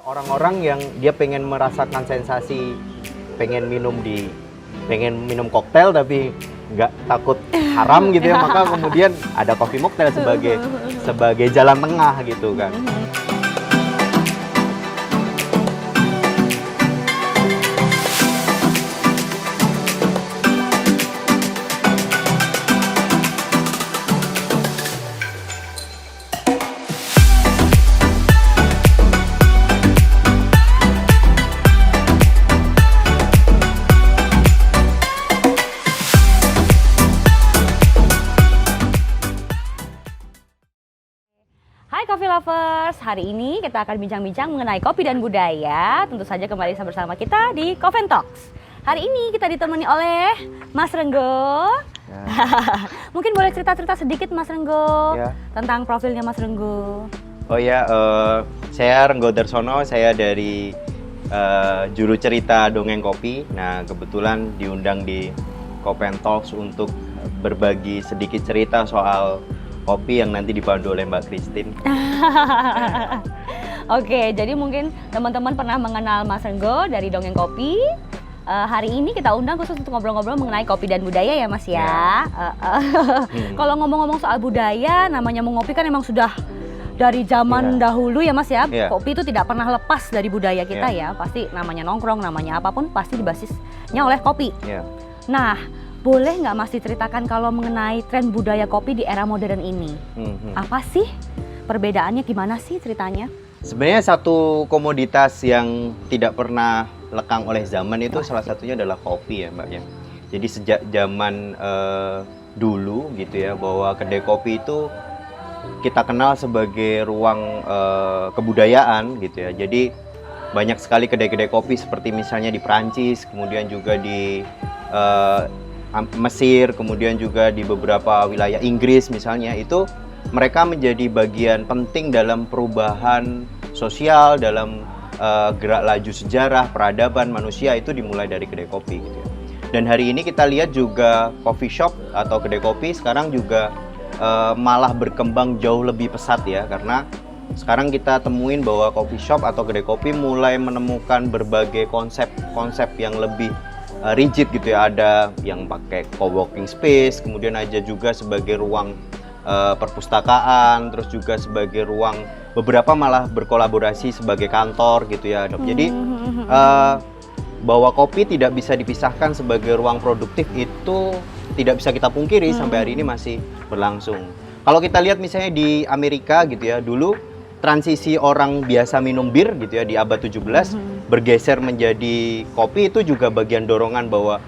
Orang-orang yang dia pengen merasakan sensasi pengen minum koktail tapi nggak takut haram gitu ya, maka kemudian ada coffee mocktail sebagai jalan tengah gitu kan. Hai Coffee Lovers, hari ini kita akan bincang-bincang mengenai kopi dan budaya. Tentu saja kembali bersama kita di Coffee Talks. Hari ini kita ditemani oleh Mas Renggo. Ya. Mungkin boleh cerita-cerita sedikit Mas Renggo tentang profilnya Mas Renggo. Oh ya, saya Renggo Darsono, saya dari juru cerita dongeng kopi. Nah, kebetulan diundang di Coffee Talks untuk berbagi sedikit cerita soal kopi yang nanti dipandu oleh Mbak Christine. Oke, jadi mungkin teman-teman pernah mengenal Mas Renggo dari Dongeng Kopi. Hari ini kita undang khusus untuk ngobrol-ngobrol mengenai kopi dan budaya ya Mas ya. Kalau ngomong-ngomong soal budaya, namanya mengopi kan emang sudah dari zaman dahulu ya Mas ya. Kopi itu tidak pernah lepas dari budaya kita ya. Pasti namanya nongkrong, namanya apapun pasti dibasisnya oleh kopi. Nah, boleh nggak Mas diceritakan kalau mengenai tren budaya kopi di era modern ini? Apa sih perbedaannya, gimana sih ceritanya? Sebenarnya satu komoditas yang tidak pernah lekang oleh zaman itu salah satunya adalah kopi ya Mbak ya. Jadi sejak zaman dulu gitu ya, bahwa kedai kopi itu kita kenal sebagai ruang kebudayaan gitu ya. Jadi banyak sekali kedai-kedai kopi seperti misalnya di Perancis, kemudian juga di Mesir, kemudian juga di beberapa wilayah Inggris misalnya, itu mereka menjadi bagian penting dalam perubahan sosial, dalam gerak laju sejarah, peradaban manusia itu dimulai dari kedai kopi gitu ya. Dan hari ini kita lihat juga coffee shop atau kedai kopi sekarang juga malah berkembang jauh lebih pesat ya, karena sekarang kita temuin bahwa coffee shop atau kedai kopi mulai menemukan berbagai konsep yang lebih rigid gitu ya. Ada yang pakai co-working space, kemudian aja juga sebagai ruang perpustakaan, terus juga sebagai ruang, beberapa malah berkolaborasi sebagai kantor gitu ya. Jadi bahwa kopi tidak bisa dipisahkan sebagai ruang produktif itu tidak bisa kita pungkiri, sampai hari ini masih berlangsung. Kalau kita lihat misalnya di Amerika gitu ya, dulu transisi orang biasa minum bir gitu ya di abad 17 bergeser menjadi kopi, itu juga bagian dorongan bahwa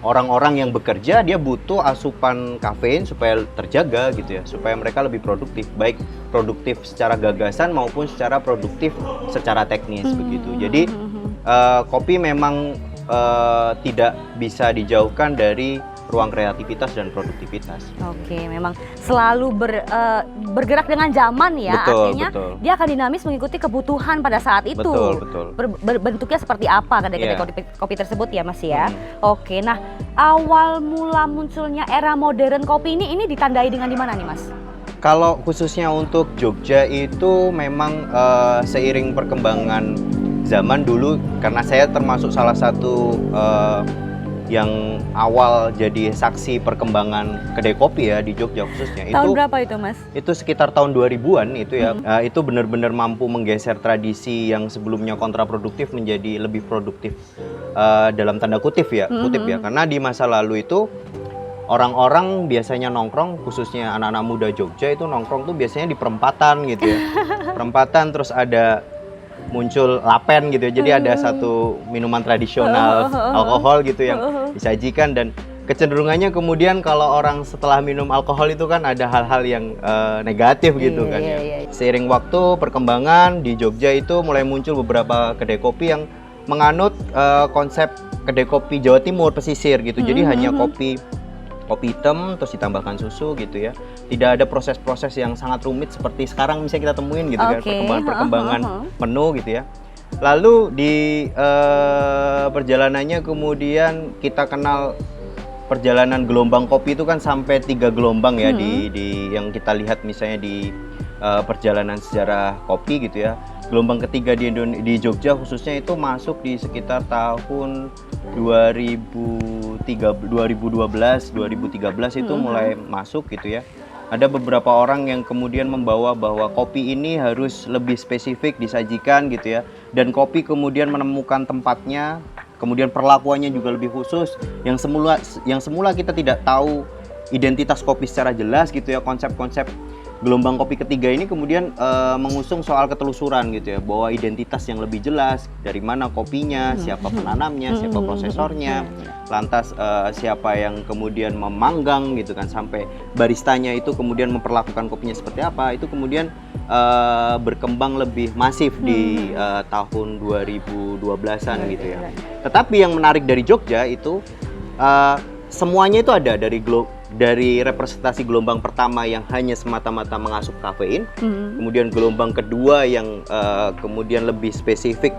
orang-orang yang bekerja dia butuh asupan kafein supaya terjaga gitu ya, supaya mereka lebih produktif, baik produktif secara gagasan maupun secara produktif secara teknis begitu. Jadi kopi memang tidak bisa dijauhkan dari ruang kreativitas dan produktivitas. Oke, memang selalu bergerak dengan zaman ya. Artinya dia akan dinamis mengikuti kebutuhan pada saat itu. Bentuknya seperti apa kedai-kedai kopi tersebut ya Mas ya. Oke, nah awal mula munculnya era modern kopi ini ditandai dengan di mana nih Mas? Kalau khususnya untuk Jogja itu memang seiring perkembangan zaman dulu, karena saya termasuk salah satu yang awal jadi saksi perkembangan kedai kopi ya di Jogja khususnya. Tahun berapa itu Mas? Itu sekitar tahun 2000-an itu ya. Itu benar-benar mampu menggeser tradisi yang sebelumnya kontraproduktif menjadi lebih produktif dalam tanda kutip ya, karena di masa lalu itu orang-orang biasanya nongkrong, khususnya anak-anak muda Jogja itu nongkrong tuh biasanya di perempatan gitu ya. Perempatan, terus ada muncul lapen gitu ya. Jadi ada satu minuman tradisional alkohol gitu yang disajikan, dan kecenderungannya kemudian kalau orang setelah minum alkohol itu kan ada hal-hal yang negatif gitu kan ya. Seiring waktu perkembangan di Jogja itu mulai muncul beberapa kedai kopi yang menganut konsep kedai kopi Jawa Timur pesisir gitu. Jadi hanya kopi hitam terus ditambahkan susu gitu ya. Tidak ada proses-proses yang sangat rumit seperti sekarang misalnya kita temuin gitu kan, perkembangan menu gitu ya. Lalu di perjalanannya kemudian kita kenal perjalanan gelombang kopi itu kan sampai 3 gelombang ya di yang kita lihat misalnya di perjalanan sejarah kopi gitu ya. gelombang ketiga di Jogja khususnya itu masuk di sekitar tahun 2013 itu mulai masuk gitu ya. Ada beberapa orang yang kemudian membawa bahwa kopi ini harus lebih spesifik disajikan gitu ya. Dan kopi kemudian menemukan tempatnya, kemudian perlakuannya juga lebih khusus. Yang semula kita tidak tahu identitas kopi secara jelas gitu ya. Konsep-konsep gelombang kopi ketiga ini kemudian mengusung soal ketelusuran gitu ya, bahwa identitas yang lebih jelas, dari mana kopinya, siapa penanamnya, siapa prosesornya, lantas siapa yang kemudian memanggang gitu kan, sampai baristanya itu kemudian memperlakukan kopinya seperti apa, itu kemudian berkembang lebih masif di tahun 2012-an gitu ya. Tetapi yang menarik dari Jogja itu semuanya itu ada, dari representasi gelombang pertama yang hanya semata-mata mengasup kafein, kemudian gelombang kedua yang kemudian lebih spesifik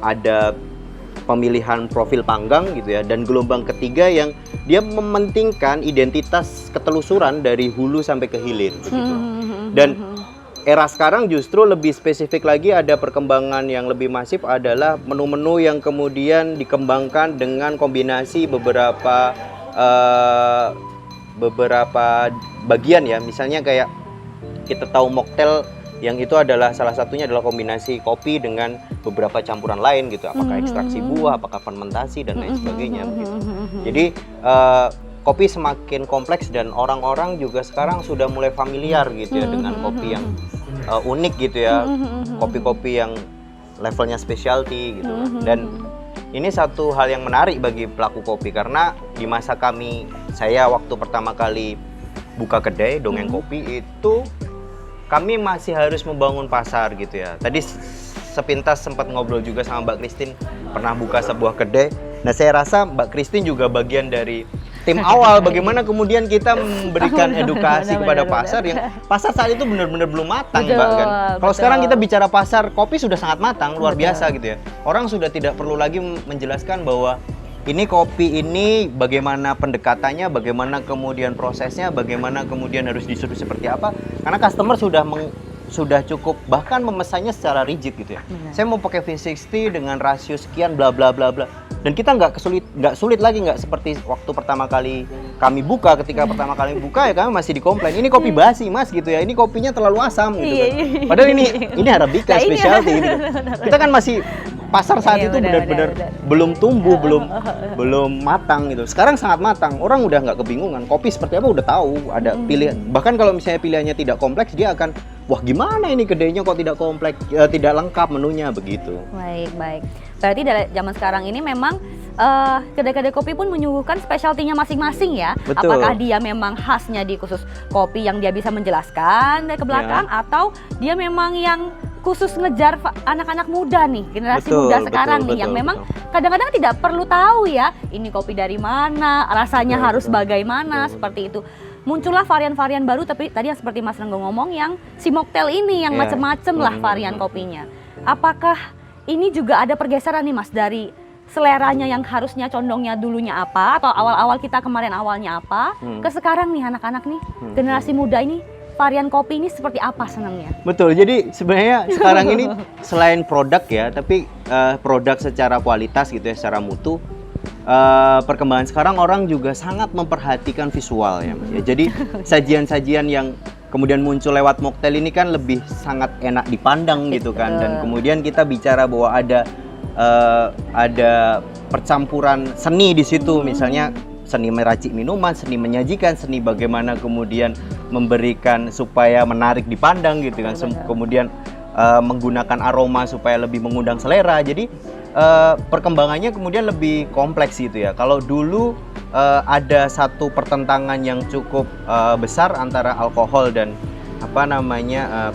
ada pemilihan profil panggang gitu ya, dan gelombang ketiga yang dia mementingkan identitas ketelusuran dari hulu sampai ke hilir begitu. Dan era sekarang justru lebih spesifik lagi, ada perkembangan yang lebih masif adalah menu-menu yang kemudian dikembangkan dengan kombinasi beberapa bagian ya, misalnya kayak kita tahu mocktail yang itu adalah salah satunya adalah kombinasi kopi dengan beberapa campuran lain gitu, apakah ekstraksi buah, apakah fermentasi dan lain sebagainya begitu. Jadi kopi semakin kompleks dan orang-orang juga sekarang sudah mulai familiar gitu ya dengan kopi yang unik gitu ya, kopi-kopi yang levelnya specialty gitu. Dan ini satu hal yang menarik bagi pelaku kopi, karena di masa saya waktu pertama kali buka kedai Dongeng Kopi itu kami masih harus membangun pasar gitu ya. Tadi sepintas sempat ngobrol juga sama Mbak Christine, pernah buka sebuah kedai. Nah, saya rasa Mbak Christine juga bagian dari tim awal bagaimana kemudian kita memberikan edukasi kepada pasar yang pasar saat itu benar-benar belum matang, Mbak kan. Kalau sekarang kita bicara pasar kopi sudah sangat matang, luar biasa gitu ya. Orang sudah tidak perlu lagi menjelaskan bahwa ini kopi ini bagaimana pendekatannya, bagaimana kemudian prosesnya, bagaimana kemudian harus disuruh seperti apa. Karena customer sudah cukup bahkan memesannya secara rigid gitu ya. Saya mau pakai V60 dengan rasio sekian bla bla bla bla. Dan kita nggak sulit lagi, nggak seperti waktu pertama kali kami buka. Ketika pertama kali buka ya kami masih dikomplain, ini kopi basi mas gitu ya, ini kopinya terlalu asam gitu kan. Padahal ini Arabica specialty gitu. Kita kan masih pasar saat itu benar-benar belum tumbuh, belum matang gitu. Sekarang sangat matang, orang udah nggak kebingungan kopi seperti apa, udah tahu ada pilihan. Bahkan kalau misalnya pilihannya tidak kompleks, dia akan wah gimana ini kedainya kok tidak kompleks, tidak lengkap menunya begitu. Baik. Berarti dari zaman sekarang ini memang kedai-kedai kopi pun menyuguhkan spesialtinya masing-masing ya. Betul. Apakah dia memang khasnya di khusus kopi yang dia bisa menjelaskan dari ke belakang, atau dia memang yang khusus ngejar anak-anak muda nih, generasi muda sekarang nih, yang memang kadang-kadang tidak perlu tahu ya ini kopi dari mana, rasanya harus bagaimana, seperti itu. Muncullah varian-varian baru, tapi tadi yang seperti Mas Renggo ngomong, yang si mocktail ini yang macem-macem lah varian kopinya. Apakah ini juga ada pergeseran nih Mas, dari seleranya yang harusnya condongnya dulunya apa, atau awal-awal kita kemarin awalnya apa, ke sekarang nih anak-anak nih, generasi muda ini, varian kopi ini seperti apa senangnya? Betul, jadi sebenarnya sekarang ini selain produk ya, tapi produk secara kualitas gitu ya, secara mutu, perkembangan sekarang orang juga sangat memperhatikan visual ya Mas ya. Jadi sajian-sajian yang kemudian muncul lewat mocktail ini kan lebih sangat enak dipandang gitu kan, dan kemudian kita bicara bahwa ada percampuran seni di situ, misalnya seni meracik minuman, seni menyajikan, seni bagaimana kemudian memberikan supaya menarik dipandang gitu kan, kemudian menggunakan aroma supaya lebih mengundang selera. Jadi perkembangannya kemudian lebih kompleks gitu ya. Kalau dulu ada satu pertentangan yang cukup besar antara alkohol dan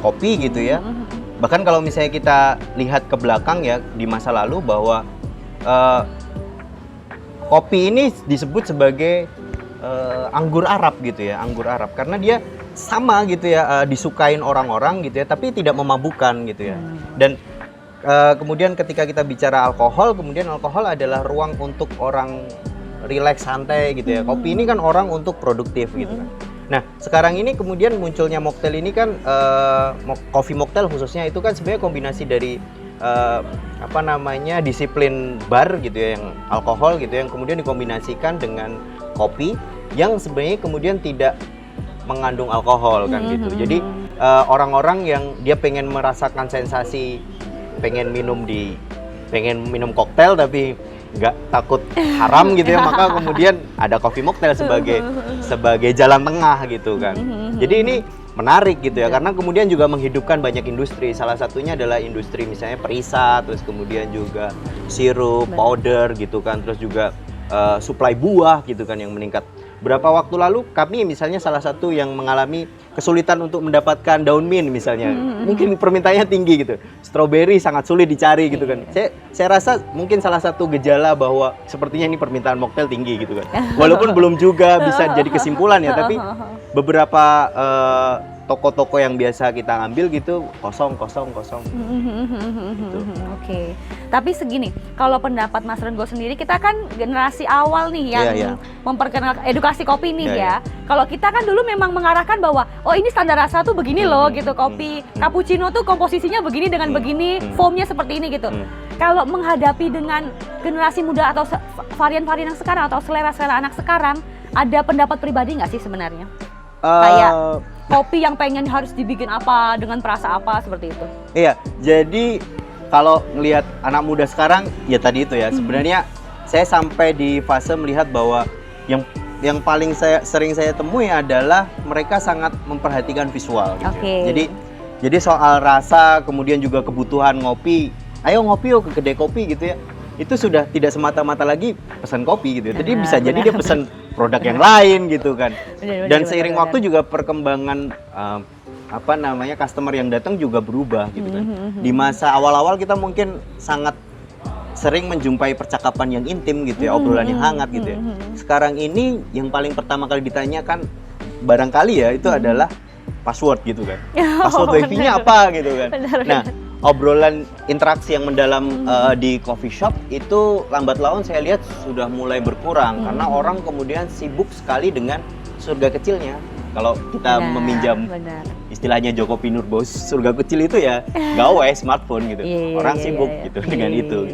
kopi gitu ya. Bahkan kalau misalnya kita lihat ke belakang ya di masa lalu, bahwa kopi ini disebut sebagai anggur Arab gitu ya, anggur Arab, karena dia sama gitu ya, disukain orang-orang gitu ya, tapi tidak memabukkan gitu ya. Dan kemudian ketika kita bicara alkohol, kemudian alkohol adalah ruang untuk orang rileks, santai gitu ya. Kopi ini kan orang untuk produktif gitu kan. Nah, sekarang ini kemudian munculnya mocktail ini kan coffee mocktail khususnya itu kan sebenarnya kombinasi dari disiplin bar gitu ya, yang alkohol gitu yang kemudian dikombinasikan dengan kopi yang sebenarnya kemudian tidak mengandung alkohol kan gitu. Jadi orang-orang yang dia pengen merasakan sensasi pengen minum koktail tapi nggak takut haram gitu ya, maka kemudian ada coffee mocktail sebagai jalan tengah gitu kan. Jadi ini menarik gitu ya, karena kemudian juga menghidupkan banyak industri. Salah satunya adalah industri misalnya perisat, terus kemudian juga sirup, powder gitu kan, terus juga suplai buah gitu kan yang meningkat. Berapa waktu lalu kami misalnya salah satu yang mengalami kesulitan untuk mendapatkan daun mint misalnya. Mungkin permintaannya tinggi gitu. Stroberi sangat sulit dicari gitu kan. Saya rasa mungkin salah satu gejala bahwa sepertinya ini permintaan mocktail tinggi gitu kan. Walaupun belum juga bisa jadi kesimpulan ya, tapi beberapa toko-toko yang biasa kita ambil gitu kosong. Gitu. Oke. Tapi segini, kalau pendapat Mas Renggo sendiri, kita kan generasi awal nih yang memperkenalkan edukasi kopi nih ya. Kalau kita kan dulu memang mengarahkan bahwa oh ini standar rasa tuh begini loh gitu, kopi cappuccino tuh komposisinya begini dengan begini, foamnya seperti ini gitu. Kalau menghadapi dengan generasi muda atau varian-varian yang sekarang atau selera-selera anak sekarang, ada pendapat pribadi nggak sih sebenarnya? Kayak kopi yang pengen harus dibikin apa dengan perasa apa seperti itu? Iya, jadi kalau ngelihat anak muda sekarang ya tadi itu ya, sebenarnya saya sampai di fase melihat bahwa yang paling sering saya temui adalah mereka sangat memperhatikan visual gitu. Jadi soal rasa kemudian juga kebutuhan ngopi, ayo ngopi yuk ke kedai kopi gitu ya. Itu sudah tidak semata-mata lagi pesan kopi gitu. Jadi bisa jadi dia pesan produk yang lain gitu kan. Dan seiring waktu juga perkembangan customer yang datang juga berubah gitu kan. Di masa awal-awal kita mungkin sangat sering menjumpai percakapan yang intim gitu ya, obrolan yang hangat gitu ya. Sekarang ini yang paling pertama kali ditanyakan barangkali ya itu adalah password gitu kan. Password wifi-nya apa gitu kan. Nah, obrolan interaksi yang mendalam di coffee shop itu lambat laun saya lihat sudah mulai berkurang karena orang kemudian sibuk sekali dengan surga kecilnya. Kalau kita meminjam istilahnya Joko Pinur bos, surga kecil itu ya gawai smartphone gitu. Orang sibuk gitu dengan itu.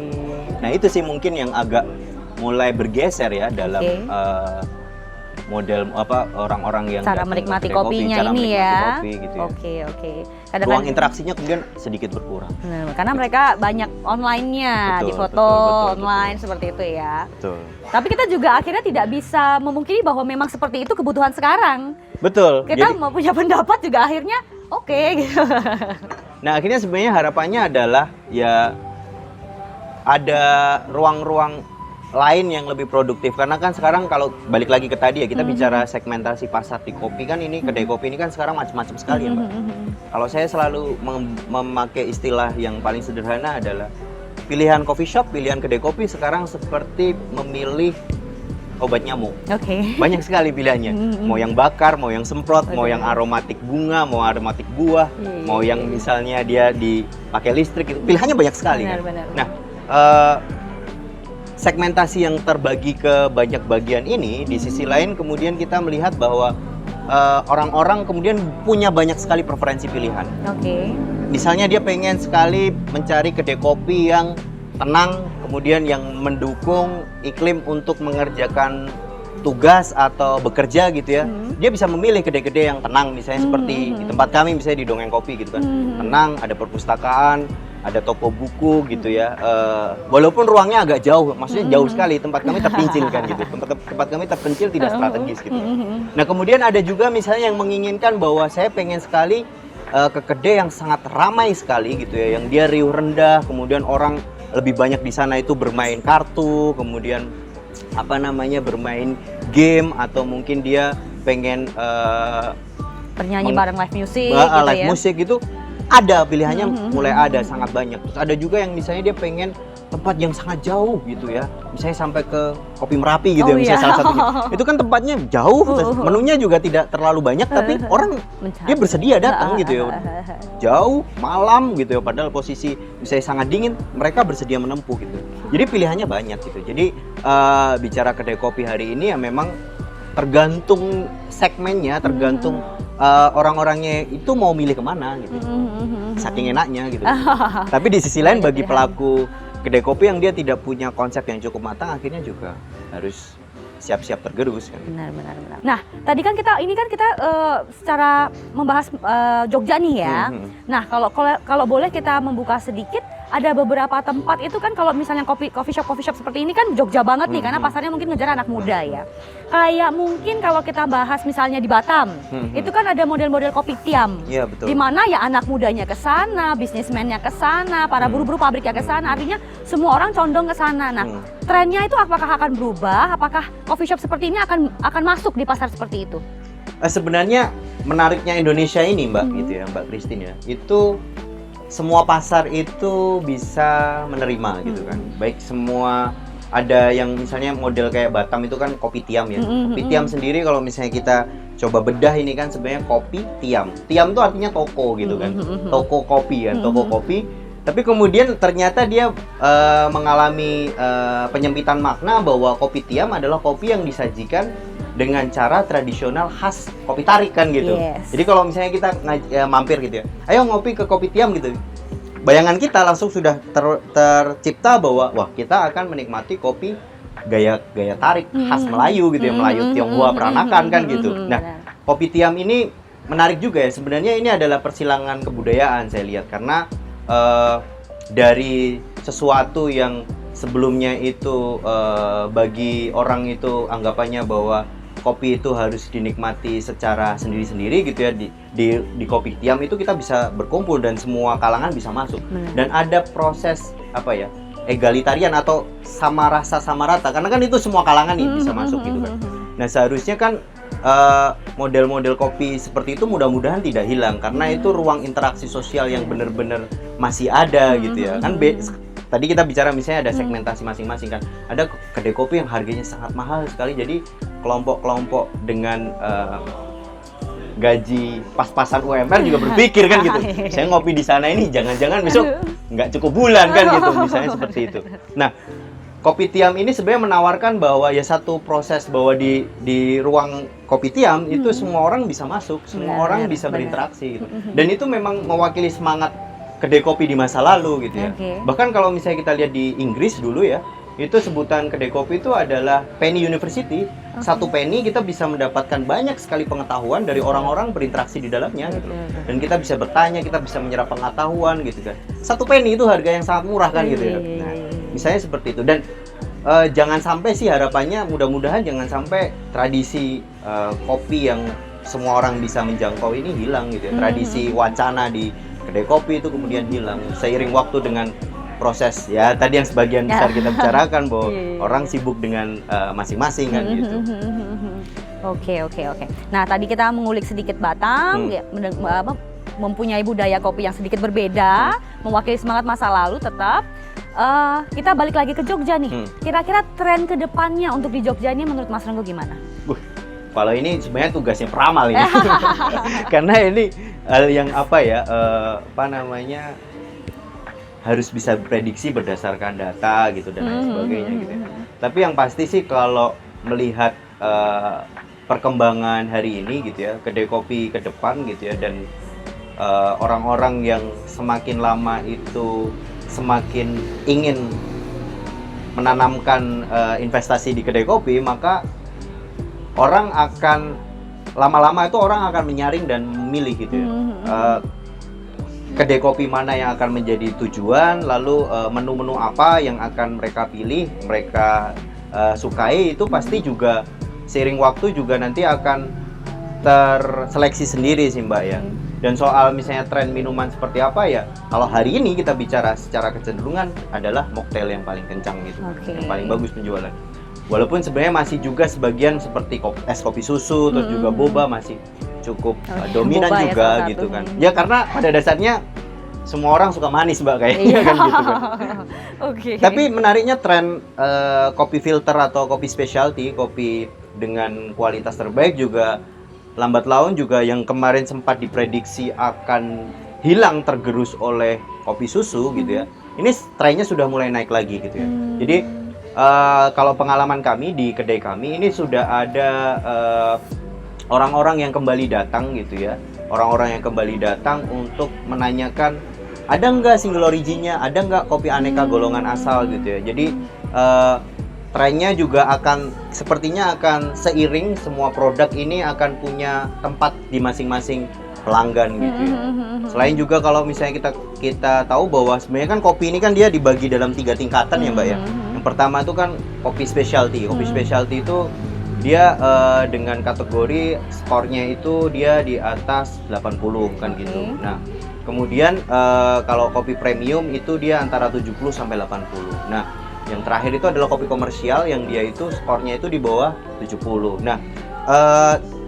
Nah, itu sih mungkin yang agak mulai bergeser ya dalam model orang-orang yang cara menikmati kopinya ini ya. Kopi, gitu ya. Oke. Ruang interaksinya kemudian sedikit berkurang. Karena mereka banyak online-nya, di foto online seperti itu ya. Betul. Tapi kita juga akhirnya tidak bisa memungkiri bahwa memang seperti itu kebutuhan sekarang. Betul. Kita mau punya pendapat juga akhirnya oke gitu. Nah, akhirnya sebenarnya harapannya adalah ya ada ruang-ruang lain yang lebih produktif, karena kan sekarang kalau balik lagi ke tadi ya kita bicara segmentasi pasar di kopi kan, ini kedai kopi ini kan sekarang macam-macam sekali ya Mbak. Kalau saya selalu memakai istilah yang paling sederhana adalah pilihan coffee shop, pilihan kedai kopi sekarang seperti memilih obat nyamuk. Banyak sekali pilihannya. Mau yang bakar, mau yang semprot, mau yang aromatik bunga, mau aromatik buah, mau yang misalnya dia dipakai listrik, itu pilihannya banyak sekali. Nah, segmentasi yang terbagi ke banyak bagian ini, di sisi lain kemudian kita melihat bahwa orang-orang kemudian punya banyak sekali preferensi pilihan. Misalnya dia pengen sekali mencari kedai kopi yang tenang, kemudian yang mendukung iklim untuk mengerjakan tugas atau bekerja gitu ya. Dia bisa memilih kedai-kedai yang tenang, misalnya seperti di tempat kami, misalnya di Dongeng Kopi gitu kan. Tenang, ada perpustakaan, ada toko buku gitu ya. Walaupun ruangnya agak jauh, maksudnya jauh sekali, tempat kami terpencil kan gitu. Tempat kami terpencil, tidak strategis gitu. Nah, kemudian ada juga misalnya yang menginginkan bahwa saya pengen sekali ke kedai yang sangat ramai sekali gitu ya, yang dia riuh rendah, kemudian orang lebih banyak di sana itu bermain kartu, kemudian bermain game, atau mungkin dia pengen bernyanyi bareng live music gitu live ya. musik gitu. Ada pilihannya, mulai ada sangat banyak. Terus ada juga yang misalnya dia pengen tempat yang sangat jauh gitu ya, misalnya sampai ke Kopi Merapi gitu ya, misalnya salah satunya. Itu kan tempatnya jauh, menunya juga tidak terlalu banyak, tapi orang dia bersedia datang gitu ya. Jauh, malam gitu ya, padahal posisi misalnya sangat dingin, mereka bersedia menempuh gitu. Jadi pilihannya banyak gitu. Jadi bicara kedai kopi hari ini ya memang tergantung segmennya, tergantung orang-orangnya itu mau milih kemana gitu. Saking enaknya gitu. Tapi di sisi lain bagi pelaku kedai kopi yang dia tidak punya konsep yang cukup matang, akhirnya juga harus siap-siap tergerus kan. Benar. Nah, tadi kan kita secara membahas Jogja nih ya. Nah, kalau boleh kita membuka sedikit, ada beberapa tempat itu kan kalau misalnya coffee shop seperti ini kan Jogja banget nih, karena pasarnya mungkin ngejar anak muda ya. Kayak mungkin kalau kita bahas misalnya di Batam, itu kan ada model-model kopi tiam. Iya, betul. Di mana ya anak mudanya ke sana, bisnismennya ke sana, para buru-buru pabriknya ke sana, artinya semua orang condong ke sana. Nah, trennya itu apakah akan berubah? Apakah coffee shop seperti ini akan masuk di pasar seperti itu? Sebenarnya menariknya Indonesia ini, Mbak, gitu ya, Mbak Christine ya. Itu semua pasar itu bisa menerima gitu kan. Baik semua, ada yang misalnya model kayak Batam itu kan kopi tiam ya. Kopi tiam sendiri kalau misalnya kita coba bedah ini kan sebenarnya kopi tiam. Tiam itu artinya toko gitu kan. Toko kopi kan, toko kopi. Tapi kemudian ternyata dia mengalami penyempitan makna bahwa kopi tiam adalah kopi yang disajikan dengan cara tradisional khas kopi tarik kan gitu. Jadi kalau misalnya kita mampir gitu ya, ayo ngopi ke kopi tiam gitu. Bayangan kita langsung sudah tercipta bahwa wah, kita akan menikmati kopi gaya tarik khas Melayu gitu ya, Melayu Tionghoa peranakan kan gitu. Nah, kopi tiam ini menarik juga ya. Sebenarnya ini adalah persilangan kebudayaan saya lihat, karena dari sesuatu yang sebelumnya itu bagi orang itu anggapannya bahwa kopi itu harus dinikmati secara sendiri-sendiri gitu ya, di kopi tiam itu kita bisa berkumpul dan semua kalangan bisa masuk. Dan ada proses apa ya, egalitarian atau sama rasa sama rata, karena kan itu semua kalangan nih bisa masuk gitu kan. Nah, seharusnya kan model-model kopi seperti itu mudah-mudahan tidak hilang, karena itu ruang interaksi sosial yang benar-benar masih ada gitu ya kan. Tadi kita bicara misalnya ada segmentasi masing-masing kan, ada kedai kopi yang harganya sangat mahal sekali, jadi kelompok-kelompok dengan gaji pas-pasan UMR juga berpikir kan gitu, saya ngopi di sana ini jangan-jangan besok nggak cukup bulan kan gitu, misalnya seperti itu. Nah, kopi tiam ini sebenarnya menawarkan bahwa ya satu proses bahwa di ruang kopi tiam itu semua orang bisa masuk, semua orang bisa berinteraksi gitu. Dan itu memang mewakili semangat kedai kopi di masa lalu gitu ya. Bahkan kalau misalnya kita lihat di Inggris dulu ya, itu sebutan kedai kopi itu adalah penny university. Satu penny kita bisa mendapatkan banyak sekali pengetahuan dari orang-orang berinteraksi di dalamnya gitu. Dan kita bisa bertanya, kita bisa menyerap pengetahuan gitu kan. Satu penny itu harga yang sangat murah kan gitu ya. Nah, misalnya seperti itu. Dan jangan sampai sih, harapannya mudah-mudahan jangan sampai tradisi kopi yang semua orang bisa menjangkau ini hilang gitu ya. Tradisi wacana di kedai kopi itu kemudian hilang seiring waktu dengan proses ya tadi yang sebagian besar kita bicarakan bahwa orang sibuk dengan masing-masing kan gitu. Oke. Nah, tadi kita mengulik sedikit Batam, mempunyai budaya kopi yang sedikit berbeda, mewakili semangat masa lalu tetap. Kita balik lagi ke Jogja nih. Kira-kira tren ke depannya untuk di Jogja ini menurut Mas Renggo gimana? Kalau ini sebenarnya tugasnya peramal ini. Karena ini hal yang harus bisa prediksi berdasarkan data gitu dan lain sebagainya gitu ya. Tapi yang pasti sih kalau melihat perkembangan hari ini gitu ya, kedai kopi ke depan gitu ya, dan orang-orang yang semakin lama itu semakin ingin menanamkan investasi di kedai kopi, maka orang akan lama-lama itu orang akan menyaring dan memilih gitu ya. Kedai kopi mana yang akan menjadi tujuan, lalu menu-menu apa yang akan mereka pilih, mereka sukai, itu pasti juga seiring waktu juga nanti akan terseleksi sendiri sih Mbak ya. Dan soal misalnya tren minuman seperti apa ya, kalau hari ini kita bicara secara kecenderungan adalah mocktail yang paling kencang gitu, yang paling bagus penjualan. Walaupun sebenarnya masih juga sebagian seperti es kopi susu, terus juga boba masih cukup dominan juga ya, gitu kan. Ya karena pada dasarnya semua orang suka manis Mbak kayaknya kan gitu kan. Tapi menariknya tren kopi filter atau kopi specialty, kopi dengan kualitas terbaik juga lambat laun juga yang kemarin sempat diprediksi akan hilang tergerus oleh kopi susu gitu ya. Ini trennya sudah mulai naik lagi gitu ya. Jadi kalau pengalaman kami di kedai kami ini sudah ada orang-orang yang kembali datang gitu ya. Orang-orang yang kembali datang untuk menanyakan ada nggak single originnya, ada nggak kopi aneka golongan asal gitu ya. Jadi trennya juga sepertinya akan seiring, semua produk ini akan punya tempat di masing-masing pelanggan gitu ya. Selain juga kalau misalnya kita tahu bahwa sebenarnya kan kopi ini kan dia dibagi dalam 3 tingkatan ya Mbak ya. Yang pertama itu kan kopi specialty. Kopi specialty itu dia dengan kategori skornya itu dia di atas 80 kan gitu. Nah, kemudian kalau kopi premium itu dia antara 70 sampai 80. Nah, yang terakhir itu adalah kopi komersial yang dia itu skornya itu di bawah 70. Nah,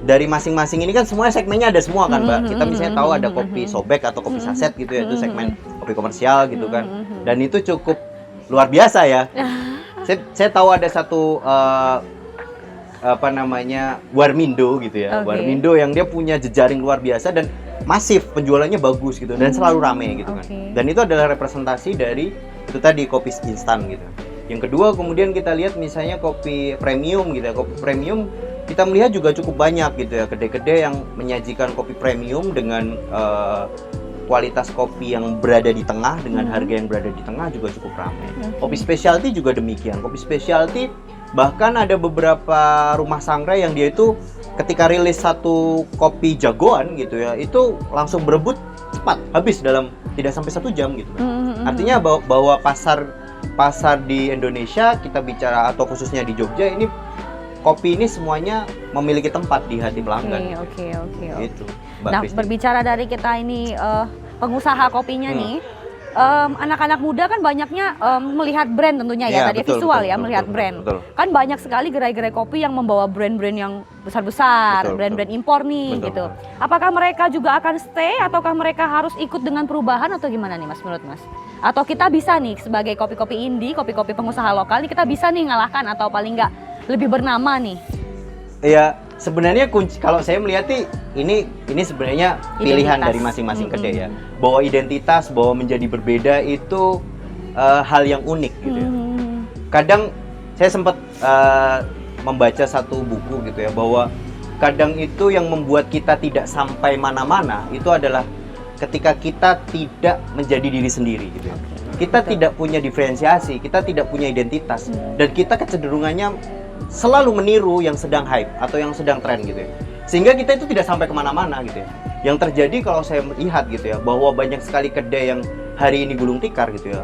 dari masing-masing ini kan semuanya segmennya ada semua kan Mbak. Kita misalnya tahu ada kopi sobek atau kopi saset gitu ya, itu segmen kopi komersial gitu kan. Dan itu cukup luar biasa ya. Saya tahu ada satu Warmindo gitu ya. Warmindo yang dia punya jejaring luar biasa dan masif, penjualannya bagus gitu dan selalu rame gitu kan. Dan itu adalah representasi dari itu tadi kopi instan gitu. Yang kedua kemudian kita lihat misalnya kopi premium gitu ya. Kopi premium kita melihat juga cukup banyak gitu ya, kedai-kedai yang menyajikan kopi premium dengan kualitas kopi yang berada di tengah dengan harga yang berada di tengah juga cukup ramai. Kopi specialty juga demikian. Kopi specialty bahkan ada beberapa rumah sangrai yang dia itu ketika rilis satu kopi jagoan gitu ya, itu langsung berebut cepat, habis dalam tidak sampai 1 jam gitu. Artinya bahwa pasar di Indonesia kita bicara atau khususnya di Jogja ini kopi ini semuanya memiliki tempat di hati pelanggan. Oke. Gitu, Nah, Christine. berbicara dari kita ini pengusaha kopinya nih, anak-anak muda kan banyaknya melihat brand tentunya ya, tadi betul, visual betul, ya, betul, melihat betul, brand. betul. Kan banyak sekali gerai-gerai kopi yang membawa brand-brand yang besar-besar, Betul, brand-brand impor nih betul, gitu. betul. Apakah mereka juga akan stay ataukah mereka harus ikut dengan perubahan atau gimana nih Mas, menurut Mas? Atau kita bisa nih sebagai kopi-kopi indie, kopi-kopi pengusaha lokal nih kita bisa nih ngalahkan atau paling nggak lebih bernama nih? Ya, sebenarnya kunci kalau saya melihat ini sebenarnya pilihan Identitas. dari masing-masing kedai ya. Bahwa identitas, bahwa menjadi berbeda itu hal yang unik gitu ya. Kadang saya sempat membaca satu buku gitu ya, bahwa kadang itu yang membuat kita tidak sampai mana-mana itu adalah ketika kita tidak menjadi diri sendiri gitu ya. Kita tidak punya diferensiasi, kita tidak punya identitas, dan kita kecenderungannya selalu meniru yang sedang hype atau yang sedang tren gitu ya. Sehingga kita itu tidak sampai kemana-mana gitu ya. Yang terjadi kalau saya melihat gitu ya, bahwa banyak sekali kedai yang hari ini gulung tikar gitu ya.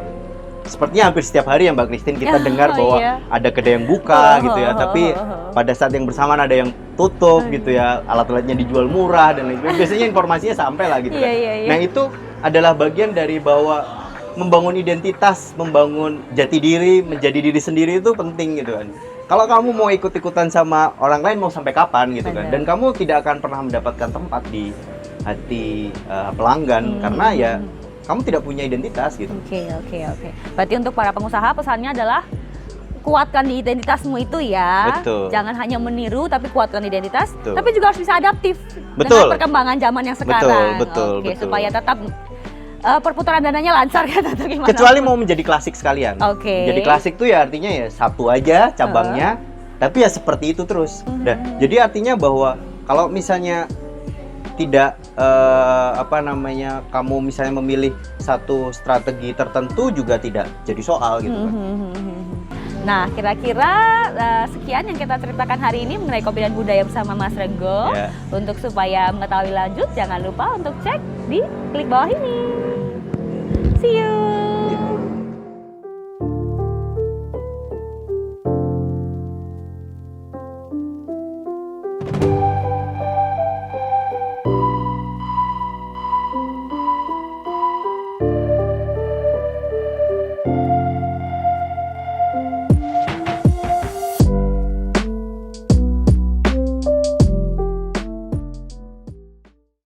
Sepertinya hampir setiap hari ya Mbak Christine kita dengar bahwa ada kedai yang buka gitu ya, tapi pada saat yang bersamaan ada yang tutup gitu ya, alat-alatnya dijual murah dan lain sebagainya. Biasanya informasinya sampai lah gitu kan. Nah, itu adalah bagian dari bahwa membangun identitas, membangun jati diri, menjadi diri sendiri itu penting gitu kan. Kalau kamu mau ikut-ikutan sama orang lain mau sampai kapan gitu kan, dan kamu tidak akan pernah mendapatkan tempat di hati pelanggan karena ya kamu tidak punya identitas gitu. Oke. Berarti untuk para pengusaha pesannya adalah kuatkan di identitasmu itu ya. Betul. Jangan hanya meniru tapi kuatkan identitas. Betul. Tapi juga harus bisa adaptif Betul. dengan perkembangan zaman yang sekarang. Betul. Supaya tetap perputaran dananya lancar kan atau gimana? Kecuali mau menjadi klasik sekalian. Jadi klasik tuh ya artinya ya satu aja cabangnya, tapi ya seperti itu terus. Nah, jadi artinya bahwa kalau misalnya tidak kamu misalnya memilih satu strategi tertentu juga tidak jadi soal gitu kan. Nah, kira-kira sekian yang kita ceritakan hari ini mengenai kopi dan budaya bersama Mas Renggo. Untuk supaya mengetahui lanjut, jangan lupa untuk cek di klik bawah ini. See you!